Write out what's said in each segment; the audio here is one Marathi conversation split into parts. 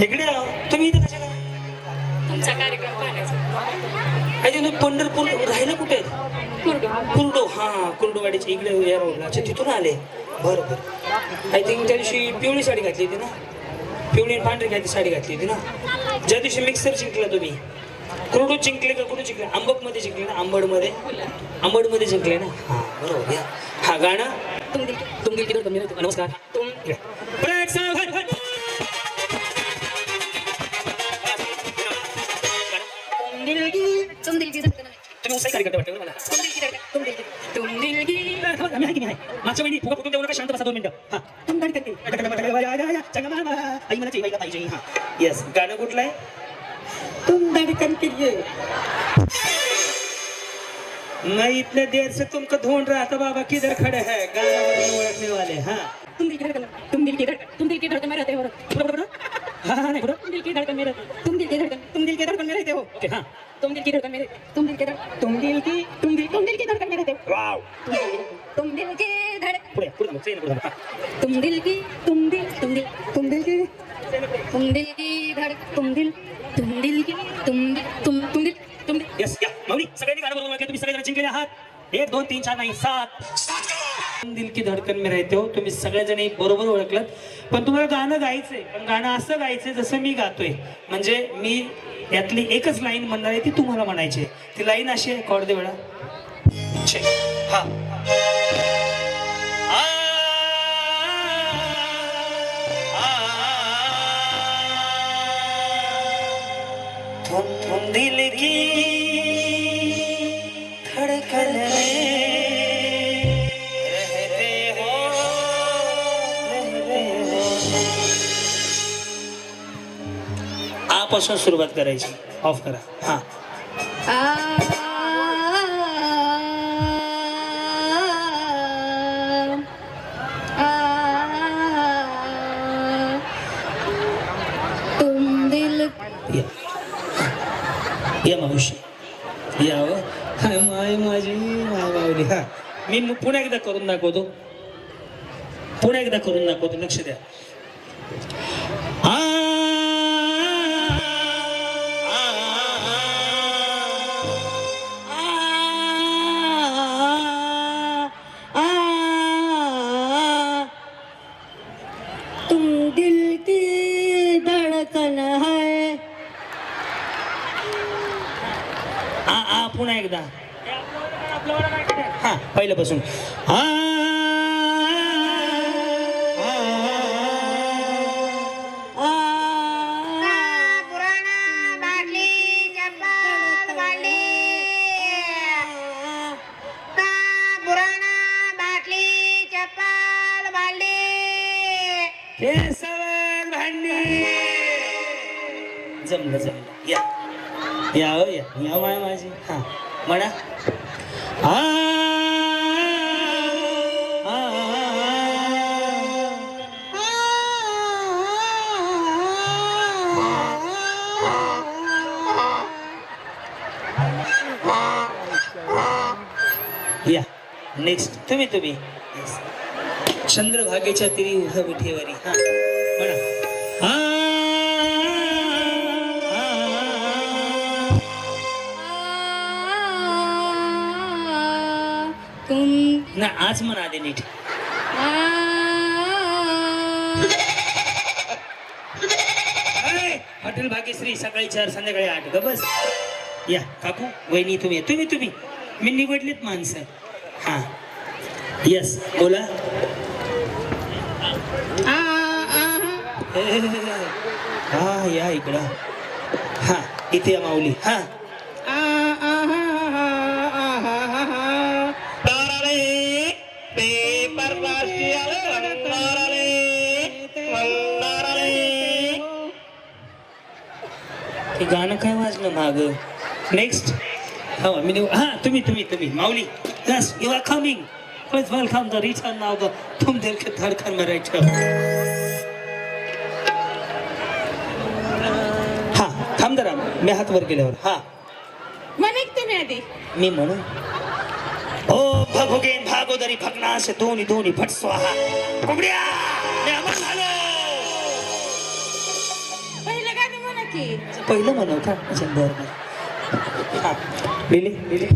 इकडे आहो. तुम्ही इथे कशाला? तुमचा कार्यक्रम पाहण्याचा. अरे तुम्ही पंढरपूर राहिलं कुठे कुर्डू. हा कुर्डूवाडीच्या इकडे या रोडला. अच्छा तिथून आले. बरं बरं. आय थिंक त्या दिवशी पिवळी साडी घातली होती ना. पिवळी आणि पांढरी घातली साडी घातली होती ना. ज्या दिवशी मिक्सर जिंकला तुम्ही. कुर्डू जिंकले का कुठे जिंकले? आंबकमध्ये जिंकले ना. आंबडमध्ये जिंकले ना. हा बरोबर. या हा गाणं तुम दिल की धड़कन में रहते हो. नमस्कार. तुम ब्रेक सावधान. तुम दिल की धड़कन में. तुम्ही उसाई कार्यकर्ते वाटते मला. तुम दिल की धड़कन. तुम दिल की आम्ही आहे की नाही? मागच्या महिनी फुगा फुटून देऊ नका. शांत बसा 2 मिनिटं. हा तुम धड़कन की. आई मला पाहिजे. हा येस. गाणं कुठलं आहे? तुम धड़कन के लिए. मैं इतने देर से तुमको ढूंढ रहा था बाबा, किधर खड़े हैं गाना ओळखने वाले. हा तुम दिल की धड़कन. तुम दिल की धड़कन. तुम दिल की धड़कन में रहते हो. हा नाही बरोबर. तुम दिल की धड़कन में रहते हो. तुम दिल की धड़कन. तुम दिल की धड़कन में रहते हो. ओके. हा तुम दिल की धड़कन में. तुम दिल की धड़कन. तुम दिल की धड़कन में रहते हो. वाव. तुम दिल की धड़कन. पुढे पुढे मग पुढे. हा. तुम दिल की की तुम दिल की धड़कन. तुम दिल की तुम दिल. येस या माऊली सगळ्यांनी गाणं बरोबर ओळखलं. तुम्ही सगळे जण जिंकलेले आहात. 1 2 3 4 नाही 7. दिल की धडकन में रहते हो. तुम्ही सगळेजण बरोबर ओळखलं. पण तुम्हाला गाणं गायचंय. पण गाणं असं गायचंय जसं मी गातोय. म्हणजे मी यातली एकच लाईन म्हणणार आहे ती तुम्हाला म्हणायची. ती लाईन अशी आहे. कॉर्ड दे वेळा. हा तुम दिल की धड़कन में रहते हो. आपासून सुरुवात करायची. ऑफ करा. हा तुम दिल. या मावशी या माय माझी माय मावली. हा मी पुन्हा एकदा करून दाखवतो. लक्ष द्या. तुम दिल की धड़कन है. पुन्हा एकदा. हा पहिल्यापासून. जमलं. या या या या माय माझी. हा म्हणा. या नेक्स्ट तुम्ही चंद्रभागेच्या तिरी उभ्या विठेवरी. हा म्हणा. ना आज म्हणा आधी नीट. हॉटेल भाग्यश्री सकाळी 4 संध्याकाळी 8. ग बस. या काकू वहिनी तुम्ही मी निवडलीत माणसं. हा यस बोला. हा या इकडं. हा इथे या माऊली. हा गाणं काय वाजलं माग. नेक्स्ट. हा मी हा तुम्ही माऊली. Yes you are coming. Please welcome the return नाव द तुम दिल के धड़कन में रहते हो. हा थांब जरा. मी हात वर केल्यावर. हा तुम्ही आधी. मी म्हणू. ओ भगोगेन भागोदरी भगनाश दोन्ही फट स्वाहा. कुबड्या मी अमर झालो. की पहिलं म्हणव का अच्छा बरं बरं हा लिहिले लिहिले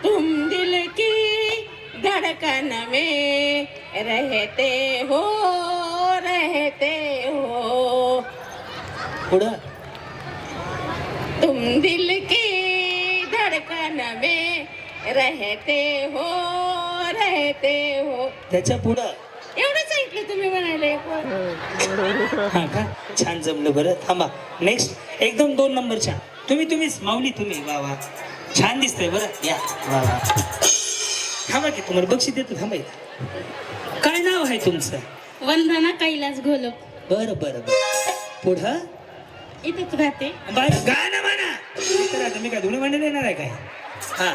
तुम दिल की धड़कन में रहते हो पुढं तुम दिल की धड़कन में रहते हो त्याच्या पुढं एवढंच ऐकलं तुम्ही म्हणाले हा का छान जमलं बरं थांबा नेक्स्ट एकदम 2 नंबरच्या तुम्हीच माऊली तुम्ही वा वा छान दिसतंय बरं या वा वा थांबा की तुम्हाला बक्षीस देतो थांबा इथं काय नाव आहे तुमचं वंदना कैलास घोलप बरं बरं बरं पुढं इथेच राहते बाय गाणं म्हणा इथं राहतं मी काय धुणं भांडण येणार आहे काय हा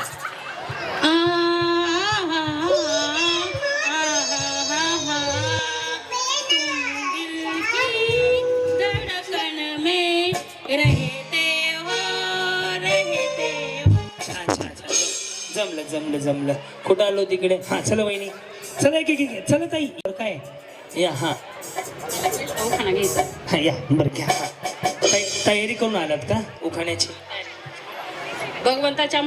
जमलं कुठं आलो तिकडे हा चला वहिनी चला की चला ताई काय या हा हा या बरं घ्या तयारी करून आलात का उखाण्याची भगवंताच्या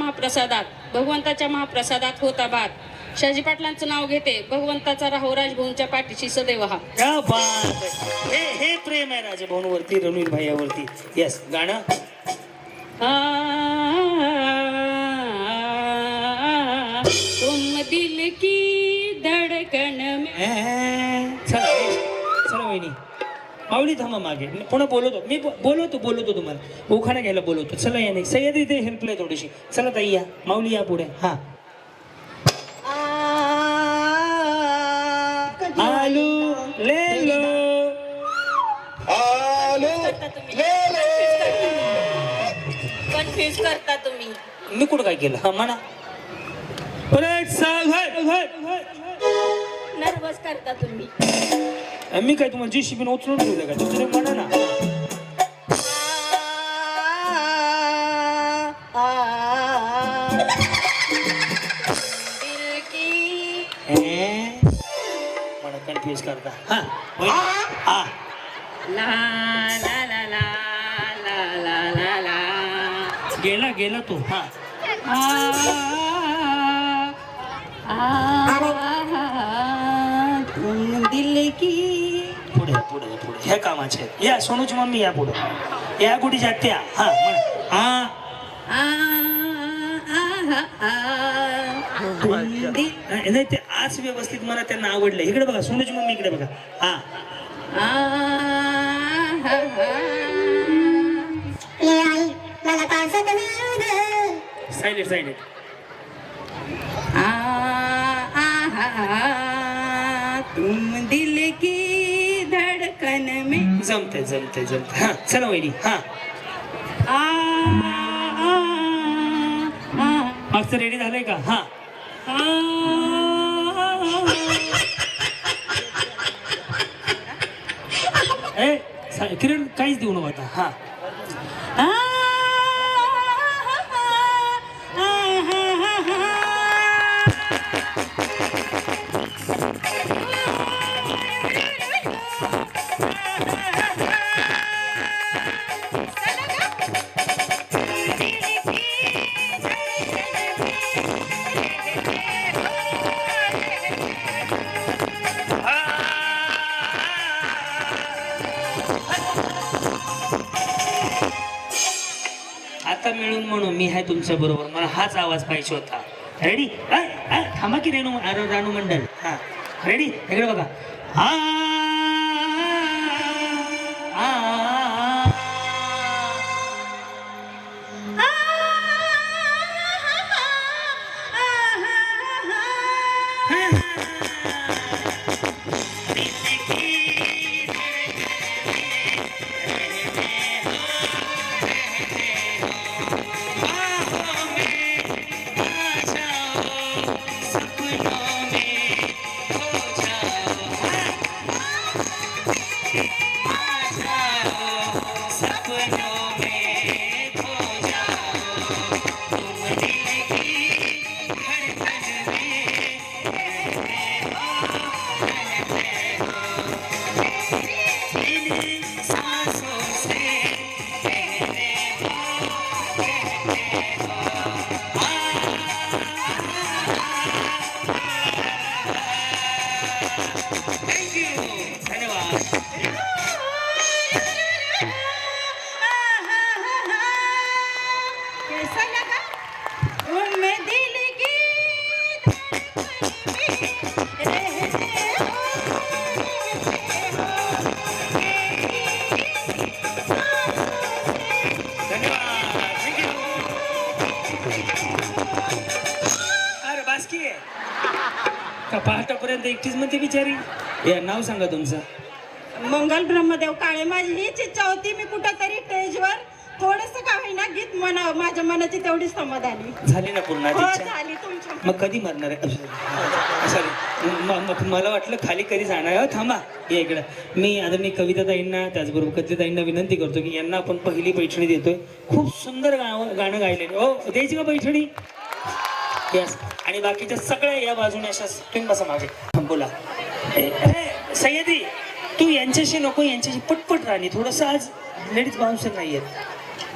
महाप्रसादात होता बात शाजी पाटलांचं नाव घेते भगवंताचा राहो राजभाऊंच्या पाठीशी सदैव हा क्या बात आहे. हे प्रेम आहे राजभाऊंवरती रणवीर भैयावरती यस गाणं तुम दिल की धडकन में चला वहिनी माऊली थांबा मागे पुन्हा बोलवतो तुम्हाला उखाणा घ्यायला बोलवतो चला या नाही सह्याद्री इथे हेल्पलाय थोडीशी चला ताई या माऊली या पुढे हा आलू ले लो कन्फ्युज करता तुम्ही मी कुठं काय केलं हा म्हणा नर्वस करता तुम्ही मी काय तुम्हाला जी शिबिन उचलून ठेवलं का तुम्ही म्हणा ना मला कन्फ्युज करता हा हा ला ला ला ला ला ला ला ला गेला तो हा तुम दिल की पुढे ह्या कामाचे आहेत. या सोनूची मम्मी या पुढे या गुढी जात्या हा म्हण नाही ते आज व्यवस्थित मला त्यांना आवडलं इकडे बघा सोनूची मम्मी इकडे बघा हा सायलेंट तुम दिल की धड़कन में जमते हा चला वहिनी हा मागचं रेडी झालंय का हा किरण काहीच देऊ नको आता हा आता मिळून म्हणून मी आहे तुमच्या बरोबर मला हाच आवाज पाहिजे होता रेडी थांबा की रानू मंडल हा रेडी इकडे बघा थँक्यू धन्यवाद. कैसा लगा उनमें दिल की रहते धन्यवाद थँक्यू. अरे बासकी आहे का पहाटापर्यंत एकटीच म्हणते बिचारी. या नाव सांगा तुमचं. मंगल ब्रह्मदेव काळे. माझी हीच इच्छा होती मी कुठंतरी स्टेजवर थोडस का होईना गीत म्हणावं. माझ्या मनाची तेवढी समाधानी झाली ना पूर्ण हो इच्छा. झाली तुमच्या. मग कधी मरणार आहे सॉरी मला वाटलं खाली कधी जाणार आहे. थांबा या इकडं. मी आदरणीय कविताताईंना त्याचबरोबर कविताताईंना विनंती करतो की यांना आपण पहिली पैठणी देतोय. खूप सुंदर गाणं गायलेलं. ओ द्यायची का पैठणी. यस. आणि बाकीच्या सगळ्या या बाजूने अशा तुम्ही बसा मागे. बोला. अरे सय्यदी तू यांच्याशी नको यांच्याशी पटपट राणी. थोडंसं आज लेडीज बाउन्सर नाही आहेत.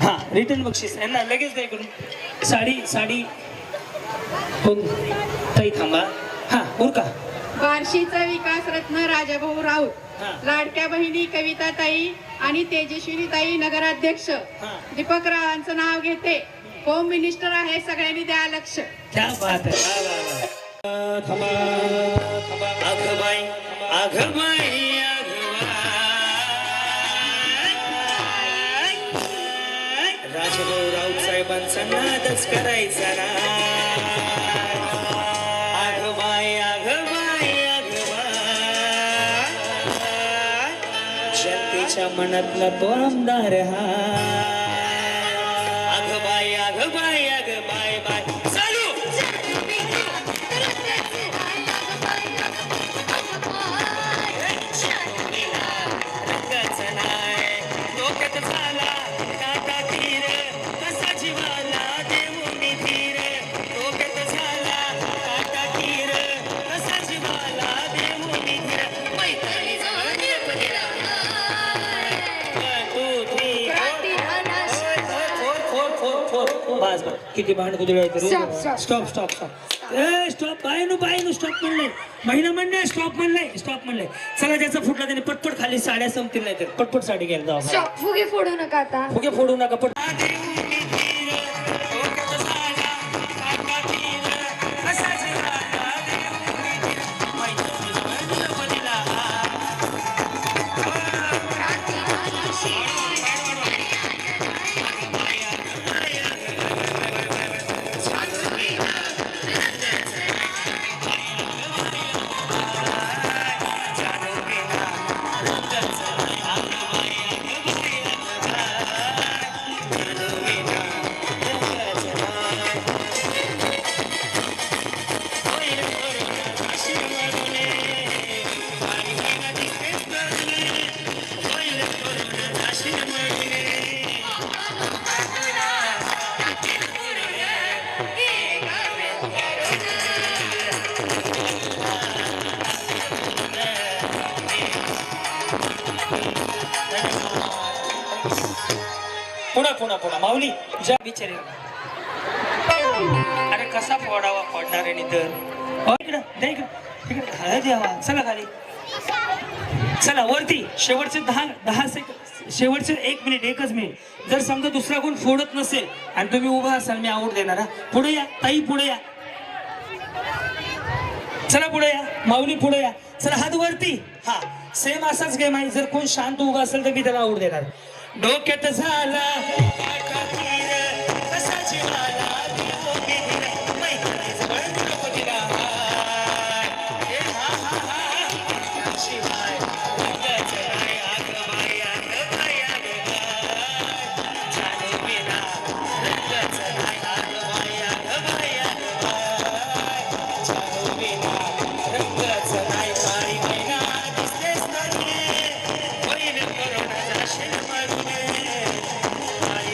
हां रिटर्न बक्षीस यांना लगेच द्या इकडून. साडी कोण ताई थांबा. हां उरका. बार्शीचा विकास रत्न राजाभाऊ राऊत, हां. लाडक्या बहिणी कविताताई आणि तेजस्विनीताई नगराध्यक्ष, हां. दीपक रावांचं नाव घेते. होम मिनिस्टर आहे, सगळ्यांनी द्या लक्ष. क्या बात आहे. वा, वा, वा. थांबा थांबा. अगं बाई अगं बाई राजभाऊ राऊत साहेबांचा नादच करायचा ना. अगं बाई अगं बाई अगं बाई जनतेच्या मनातला तो आमदार हा. अगं बाई अगं बाई अगं बाय बाय. चालू रंगाचा नाय डोक्यात झाला काटा तीर कसा जीवाला देऊन धीर. डोक्यात झाला काटा तीर कसा जीवाला देऊन धीर. मैत्रिणी जाऊन पदिला 1 2 3 बस बस. किती भांड कुदळे आहेत. Stop stop stop. ए स्टॉप. बायनो स्टॉप म्हणलंय. महिना म्हणणे स्टॉप म्हणलंय. चला ज्याचा फुटला त्याने पटपट खाली साड्या संपतील नाही तर पटपट साडी घ्यायला जाऊ. फुगे फोडू नका आता. फुगे फोडू नका पट. पुन्हा माऊली ज्या बिचारे. अरे कसा फोडावा फोडणाऱ्याने तर. इकडं द्या इकडं हळद द्यावा. चला खाली चला वरती. शेवटचे 10 सेकंद. शेवटचे 1 मिनिट 1च मिनिट. जर समजा दुसरा कोण फोडत नसेल आणि तुम्ही उभा असाल मी आऊट देणार. पुढे या ताई पुढे या. चला पुढे या माऊली पुढे या. चला हात वरती. हा सेम असाच गेम आहे. जर कोण शांत उभा असेल तर मी त्याला आऊट देणार. डोक्यात झाला काटा तीर कसा जीवाला देऊन धीर. मैत्रिणीचं बळ नको दिला. शिवाय रंगाचं नाही. अगं बाई अगं बाई अगं बाई चालू बिना रंगाचं नाही. अगं बाई अगं बाई अगं बाई चालू बिना रंगाचं नाही. पाणी महिना दिसतेच नाही. होईल करोना जाशील मरून. पाणी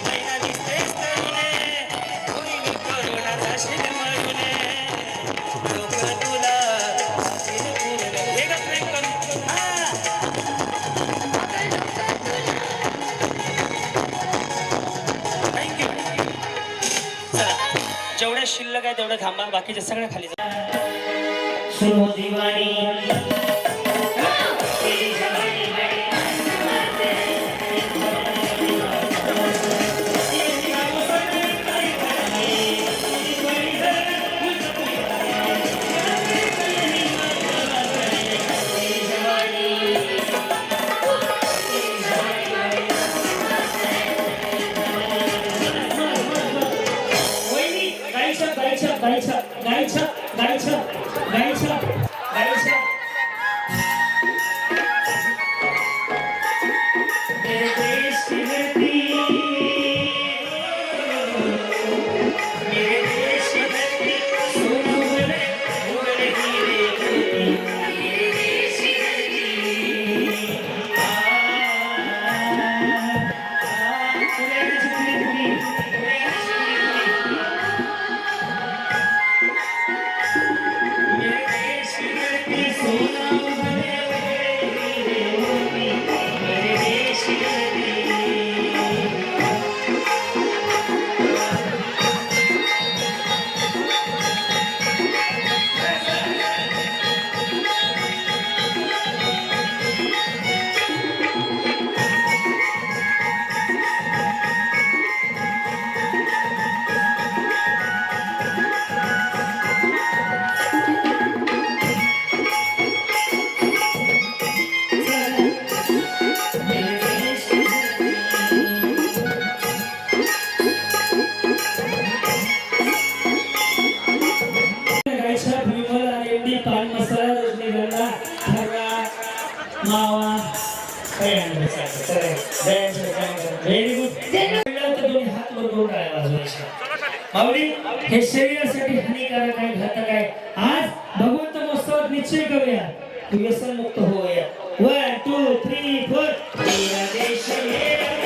जेवढ्या शिल्लक आहे तेवढं थांबा, बाकीच्या सगळ्या खाली जा. सुनो दिवाळी हे शरीरासाठी हानिकारक आहे, घातक आहे. आज भगवंत महोत्सवात निश्चय करूया, तू व्यसन मुक्त होऊया. 1 2 3 4 मेरा देश मेरा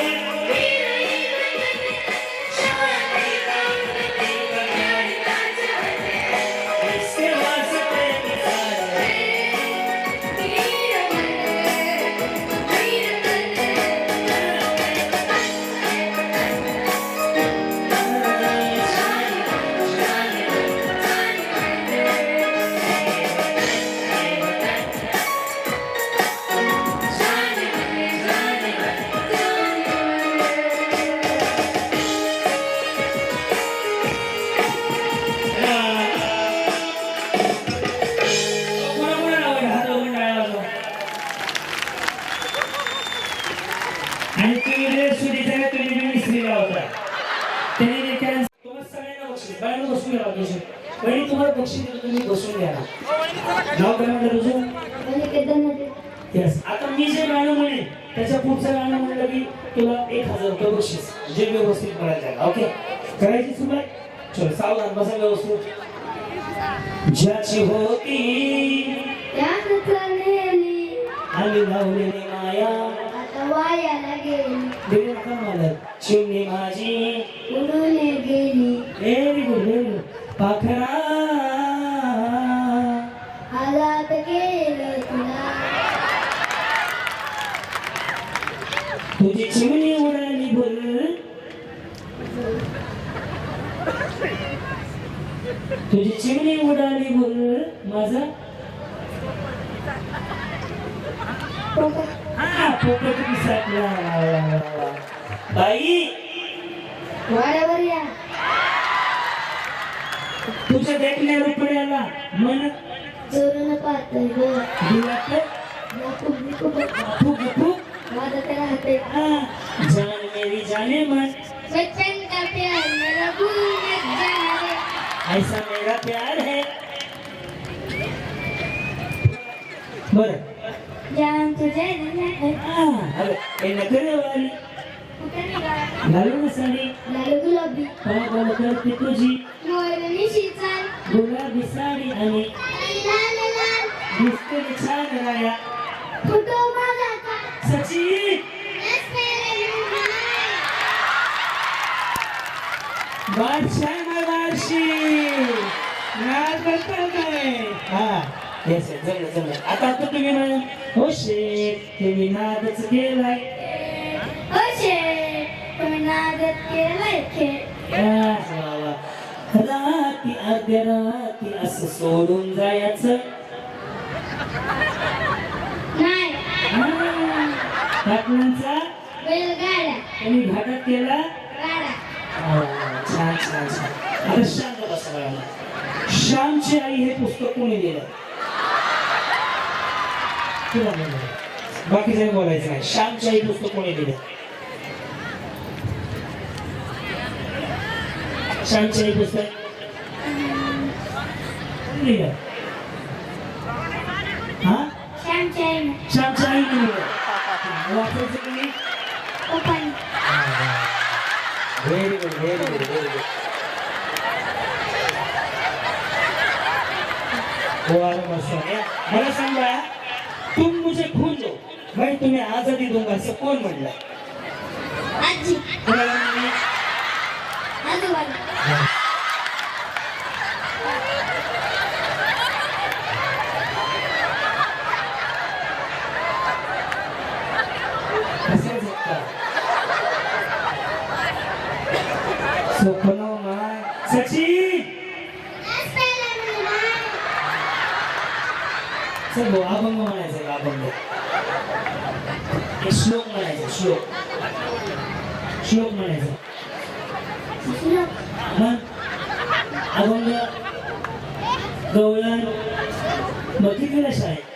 आणि तुम्ही रे सुधीचा तुम्ही मिस्त्रीला होता त्यांनी देखील तुम्हाला सगळ्यांना बक्षीस बाहेर बसून घ्या बक्षीस वहिनी तुम्हाला बक्षीस देतो तुम्ही बसून घ्या नाव काय म्हणलं तुझं यस आता मी जे गाणं म्हणेन त्याच्या पुढचं गाणं म्हणलं की तुला 1000 रुपये बक्षीस जे व्यवस्थित करायचं ओके करायची सुरुवात चल सावधान बसा व्यवस्थित ज्याची होती त्याच नेली आम्ही लावलेली माया वायाला गेली बिन कमालत चिमणी माझी उडून गेली व्हेरी गुड पाखरा हालात गेलं तुला तुझी चिमणी उडाली बोल तुझी चिमणी उडाली बोल माझा पोपट दिसला बाई वाड्यावर या तुझ्या देखण्या रुपयाला मन जोरून पाहतोय वाजत राहते जान मेरी जाने मन बच्चन का प्यार मेरा भूल मत जाना रे ऐसा मेरा प्यार है बर जान तुझे अरे नखरे वाली कुठे निघाला घालू ना साडी लाल गुलाबी पाय करते तुझी मोरनी शिचाल गुलाबी साडी आणि लाल लाल दिसते छान राया फोटो माझा का सची बादशाह बादशी नाद करता काय हा येस जमलं आता तुम्ही म्हणा हो शेठ तुम्ही नादच केलाय तुम्ही नादत केलाय खेळ वा वा मध्यरात्री असं सोडून जायचं. नाही. पाटलांचा बैलगाड्या. त्यांनी घाटात केला. गाडा. छान छान छान. आता शांत बसा बाळांनो. श्यामची आई हे पुस्तक कोणी लिहिलं? तुला म्हणलं. बाकी काही बोलायचं नाही. श्यामची आई पुस्तक कोणी लिहिलं? श्यामची आई पुस्तक कोणी लिहिलं? हा? श्यामची आई. श्यामची आई लिहिलं. वाचायचं कोणी? पप्पांनी. Very good very good very good. मला सांगा, तुम मुझे खून दो मैं तुम्हें आजादी दूंगा असं कोण म्हणलं? आजी. कोणाला म्हणली? आजोबाला. कसं जगता? स्वप्न माय. सचिन चल भाऊ, अभंग म्हणायचं. अभंग श्लोक म्हणायचं. श्लोक श्लोक म्हणायचं. मग अभंग गवळण मग किती शाळेत?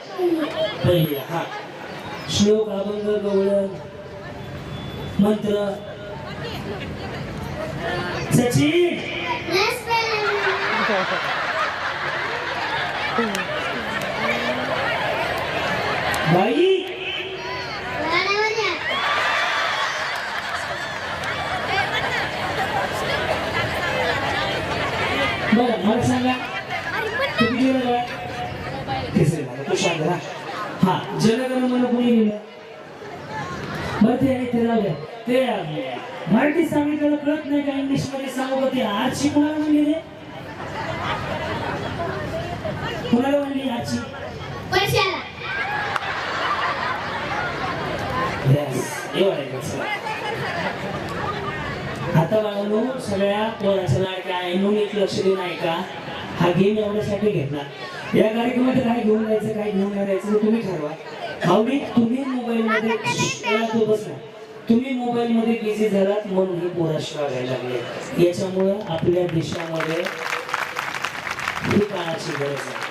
पहिली. हा. श्लोक अभंग गवळण मंत्र. सचिन बाई बरं मला सांगा, तुम्ही गेलं का? तिसरी मला तू शांत राहा. हा, जनगण मन कोणी लिहिलं? बरं ते आहे ते राहू द्या. ते मराठी सांगितलेलं कळत नाही का? इंग्लिश मध्ये सांगू का? ते आरची कुणाला म्हणली? कुणाला म्हणली आरची? वर्षाला. आता बाळांनो, सगळ्या पोरांचं लाडक्या आहे एक लक्ष देऊन आहे का? हा गेम एवढ्यासाठी घेतला. या कार्यक्रमात काय घेऊन जायचं काय घेऊन नाही जायचं ते तुम्ही ठरवा. भावडी तुम्ही मोबाईल मध्ये बसला, तुम्ही मोबाईल मध्ये बिझी झालात म्हणून हे पोराशी वागायला लागले. याच्यामुळं आपल्या देशामध्ये ही काळाची गरज आहे.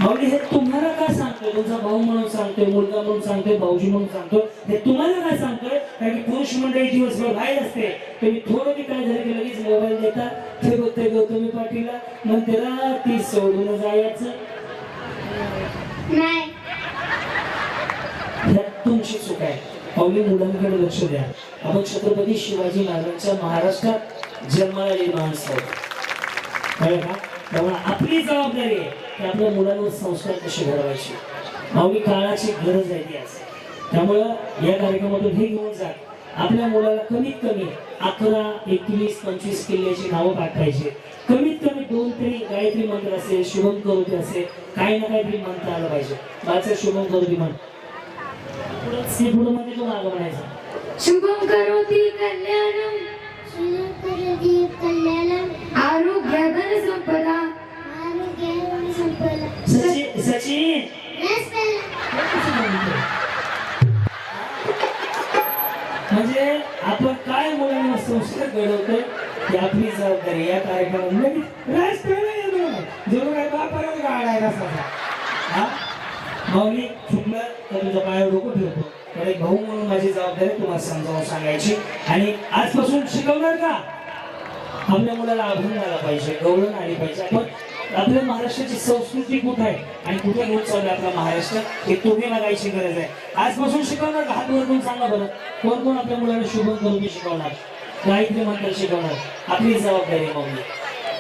भाऊजी हे तुम्हाला काय सांगतोय? तुमचा भाऊ म्हणून सांगतोय, मुलगा म्हणून सांगतोय, भाऊजी म्हणून सांगतोय. हे तुम्हाला काय सांगतोय? कारण की पुरुष मंडळी दिवसभर बाहेर असते. तुम्ही थोडं की काय झालं की लगेच मोबाईल देता. ते बघतोय गौतमी पाटीलला म्हणते रात्री सोडून जायचं. नाही. ह्यात तुमची चूक आहे. भाऊजी मुलांकडे लक्ष द्या. आपण छत्रपती शिवाजी महाराजांच्या महाराष्ट्रात जन्माला आलेली माणसं आहोत. कळलं का? त्यामुळे आपली जबाबदारी आहे की आपल्या मुलांवर संस्कार कसे घडवायचे. भावनी काळाची गरज आहे ती आज. त्यामुळं या कार्यक्रमातून हे घेऊन जा, आपल्या मुलाला कमीत कमी 11, 21, 25 किल्ल्याची नावं पाठवायची. कमीत कमी 2 तरी गायत्री मंत्र असेल, शुभम करोती असेल, काही ना काहीतरी मंत्र आलं पाहिजे. माझं शुभम करोती म्हण. पुढं मध्ये तो मागं म्हणायचं. शुभम करोति कल्याणम. शुभम करोति कल्याणम. आरोग्यधन संपदा. आरोग्यधन संपदा. सचिन म्हणजे आपण काय मुलांना संस्कार घडवतोय ही आपली जबाबदारी. या कार्यक्रमामध्ये जरूर काय बापालाच गाडा आहे नसता. हा भाऊनी चुकलं तर तुझ्या पायावर डोकं ठेवतो. तर एक भाऊ म्हणून माझी जबाबदारी तुम्हाला समजावून सांगायची. आणि आजपासून शिकवणार का? आपल्या मुलाला अभंग आला पाहिजे, गवळण आली पाहिजे. आपण आपल्या महाराष्ट्राची संस्कृती कुठे आहे आणि कुठे घेऊन चालू आपला महाराष्ट्र हे तुम्ही बघायची गरज आहे. आजपासून शिकवणार का? हात वरून सांगा बरं. कोण कोण आपल्या मुलाला शुभम करून शिकवणार, गायत्री मंत्र शिकवणार? आपली जबाबदारी आहे मम्मी.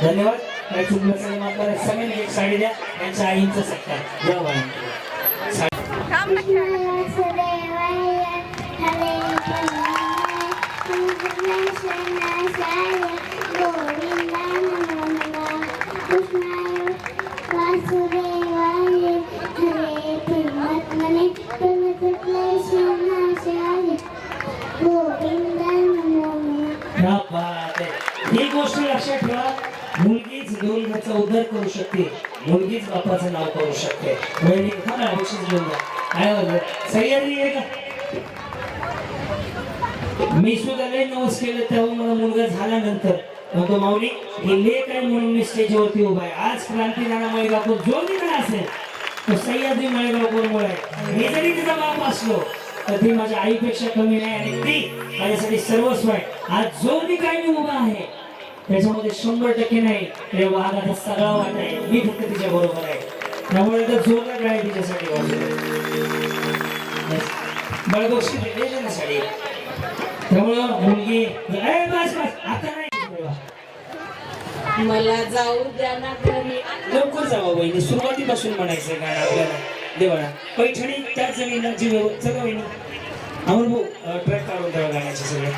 धन्यवाद. काय चुकलं सगळं आपल्याला सगळ्यांनी एक साडी द्या. त्यांच्या आईंचा सत्कार. जय बाळांनो. ही गोष्ट लक्षात ठेवा. मुलगी दोन घरचा उद्धार करू शकते, मुलगीच बापाचं नाव करू शकते. वहिनी खा बक्षीस घेऊन जा. काय होतं सह्याद्री आहे का? मी सुद्धा लय नवस केलं तेव्हा मला मुलगा झाल्यानंतर म्हणतो माऊली हे लेख आहे म्हणून मी स्टेजवरती उभा आहे. आज क्रांतीनाना मळेगावकर जो मी काय असेल तो सह्याद्री मळेगावकर मुळे आहे. मी जरी तिचा बाप असलो तर ती माझ्या आईपेक्षा कमी नाही आणि ती माझ्यासाठी सर्वस्व आहे. आज जो मी काय मी उभा आहे त्याच्यामध्ये 100% नाही हे वाघाचा सगळा वाट आहे. मी फक्त तिच्या बरोबर आहे. त्यामुळे तर जोरदार काय तिच्यासाठी बळबक्षी दिले ना साडी. त्यामुळं मुलगी बस बस आता नाही मला जाऊ द्या ना घरी. लवकर जावा वहिनी. सुरुवातीपासून म्हणायचं गाणं आपल्याला देवाला पैठणी त्याच जमीनला जीव सगळं वहिनी अमोल भाऊ ट्रॅक काढून द्यावा गाण्याचे सगळे.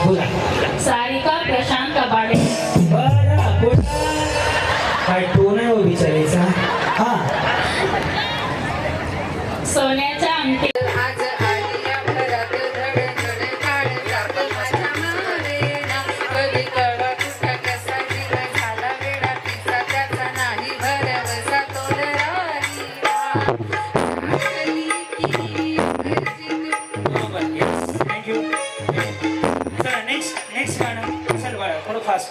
बोला सारिका प्रशांत कबाडे. बरं बोला काय टोन आहे विचारायचा. हा सोन्याच्या अंगठी. आज आली या घरात धडधड काळ जात माझ्या मारेना. कधी कडा कुठा कसा जीव झाला वेडा तिचा त्याचा नाही भरवसा तोल राहिला. थँक्यू. चला नेक्स्ट गाणं. चल बाळा थोडं फास्ट.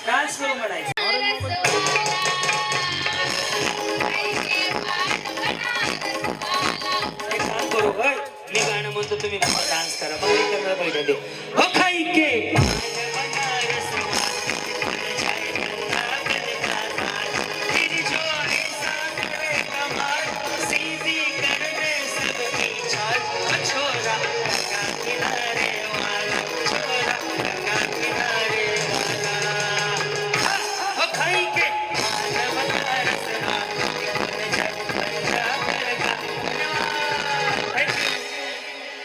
डान्स करून म्हणायचं. एक काम करू होय. मी गाणं म्हणतो तुम्ही डान्स करा. बाहेर करणार पाहिजे ते. हो खाई के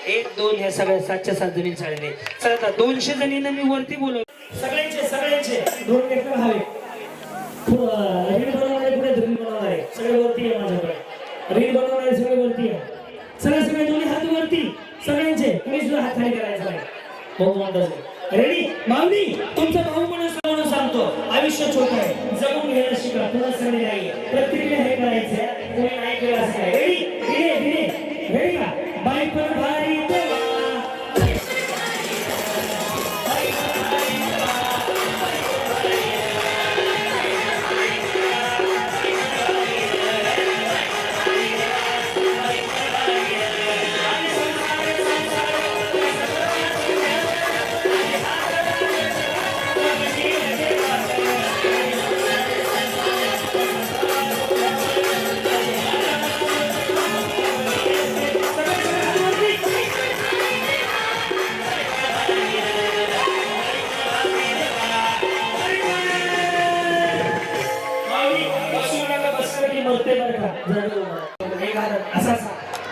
एक दोन ह्या सगळ्या 700 जणी चालले. चला आता 200 जणींना मी वरती बोलवतो. सगळ्यांचे 2 ट्रॅक्टर हवे. रील बनवणारे पुढे रील बनवणारे सगळे वरती आहे. माझ्याकडे रील बनवणारे सगळे वरती आहे. सगळे दोन्ही हात वरती सगळ्यांचे. कुणी सुद्धा हात खाली करायचा नाही. भाऊ म्हणतात रेडी. माऊली तुमचा भाऊ म्हणून सांगतो आयुष्य छोटं आहे. जगून घ्यायला शिका. तुला सगळे नाही प्रत्येकाने हे करायचं. कोणी नाही केलं असं काय. रेडी रेडी का बाईक पर भारी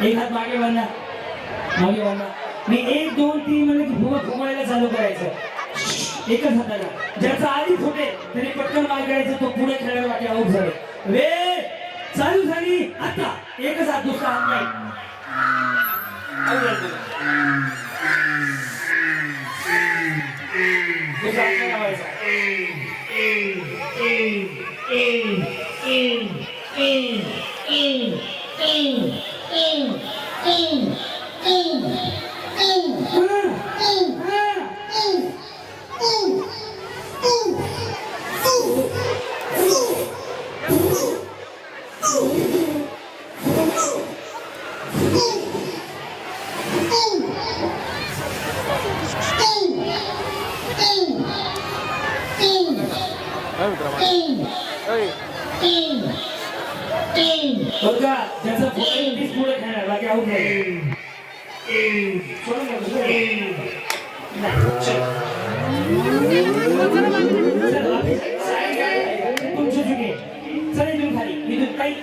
एक हात मागे वळणा. मी 1 2 3 म्हणजे घुमायला चालू करायचं एकच हाताला. ज्याचा आधी फुटेल तरी पटकन मागे करायचं. तो पुढे खेळायला वाटे आऊट झाले. वेळ चालू झाली. आता एकच हात दुसरा हात नाही. दुसरा हात नाही लावायचा. बघा ज्याचा पुढे खेळणार बाकी आऊट नाही. तुमची चुकी. चला इथून खाली. इथून काही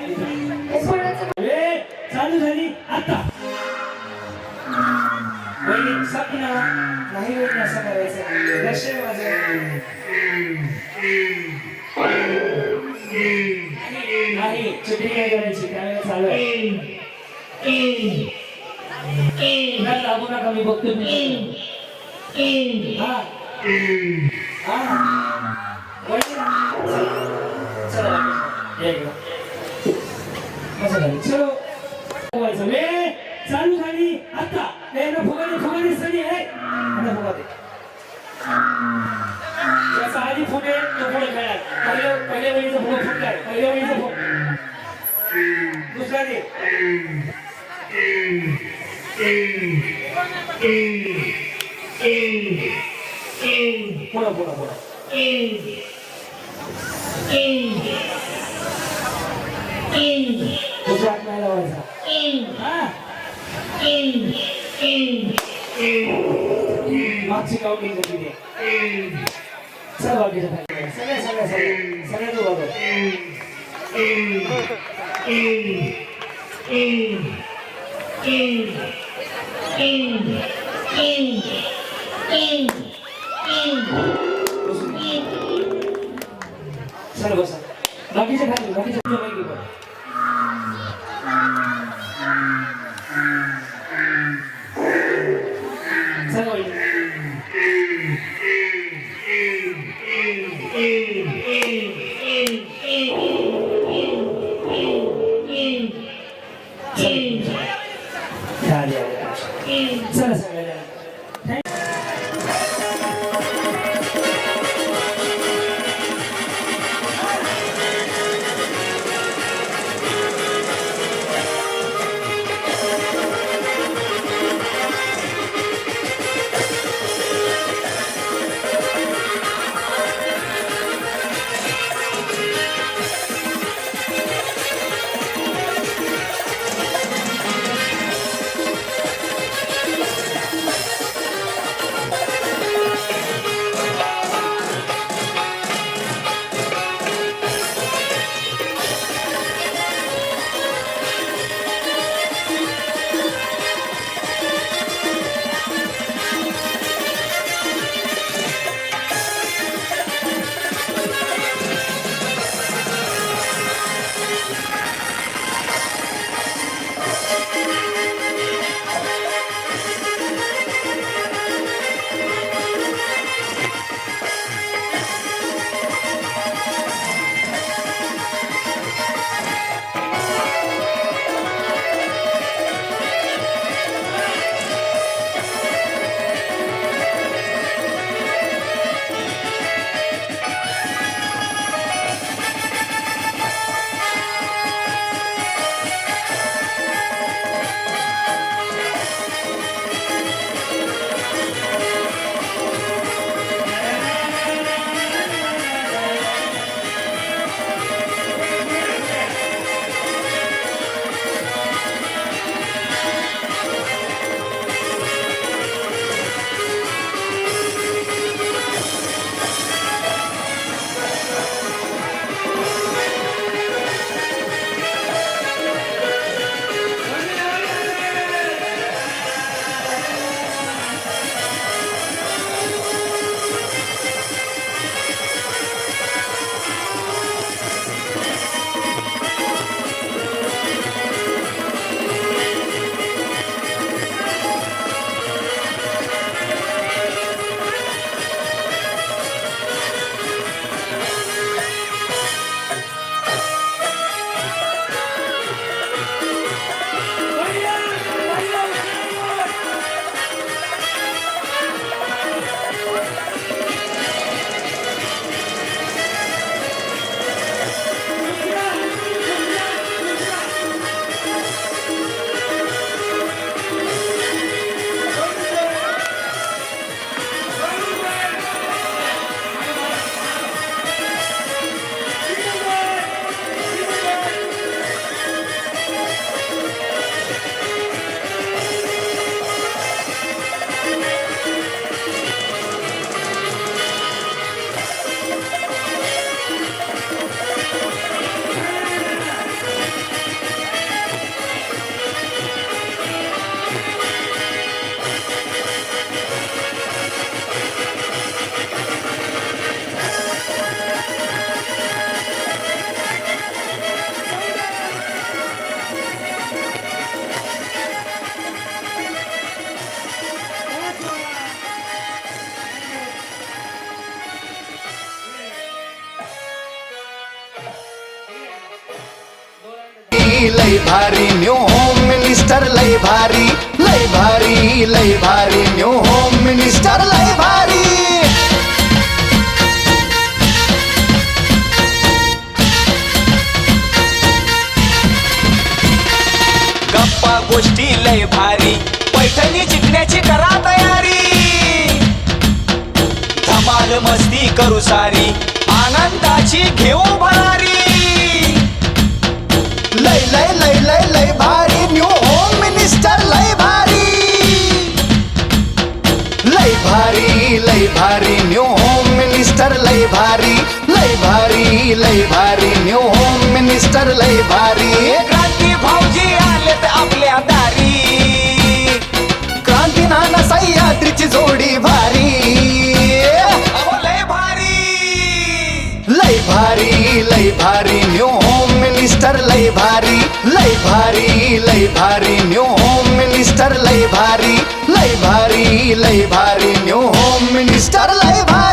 चालू झाली. आता सपना नाही होत असं करायचं. लक्ष माझं नाही चिठी काय करायची त्यावेळेला चालू आहे. नाही लागू नका मी बघतो मी हा चला चलो वेळ चालू झाली आता फुगाने फुगाने सरी आहे फुगा दे जसा आधी फुटे तो पुढे खेळणार पहिल्या वेळीचा फुगा फुटलाय पहिल्या वेळीचा फुग दुसरा दे पुढा पुढा पुढा दुसरा हात नाही लावायचा मागची काउंटिंग कशी दे सहभागीच्या सगळ्या सगळ्या सगळ्या सगळ्या जो बघा चल बसा बाकीच्या खाली बाकीच्या माहिती बघ चला सगळ्या लय भारी न्यू होम मिनिस्टर लय भारी लय भारी लय भारी न्यू होम मिनिस्टर लय भारी गप्पा गोष्टी लय भारी पैठणी जिंकण्याची करा तयारी धमाल मस्ती करू सारी आनंदाची घेऊ भरारी लय लय लय लय लय भारी न्यू होम मिनिस्टर लय भारी लय भारी न्यू होम मिनिस्टर लय भारी लय भारी न्यू होम मिनिस्टर लय भारी क्रांती भाऊजी आलेत आपल्या दारी क्रांती नाना सह्याद्रीची जोडी भारी अहो लय भारी न्यू होम मिनिस्टर लय भारी लय भारी न्यू होम मिनिस्टर लय भारी न्यू होम मिनिस्टर लय भारी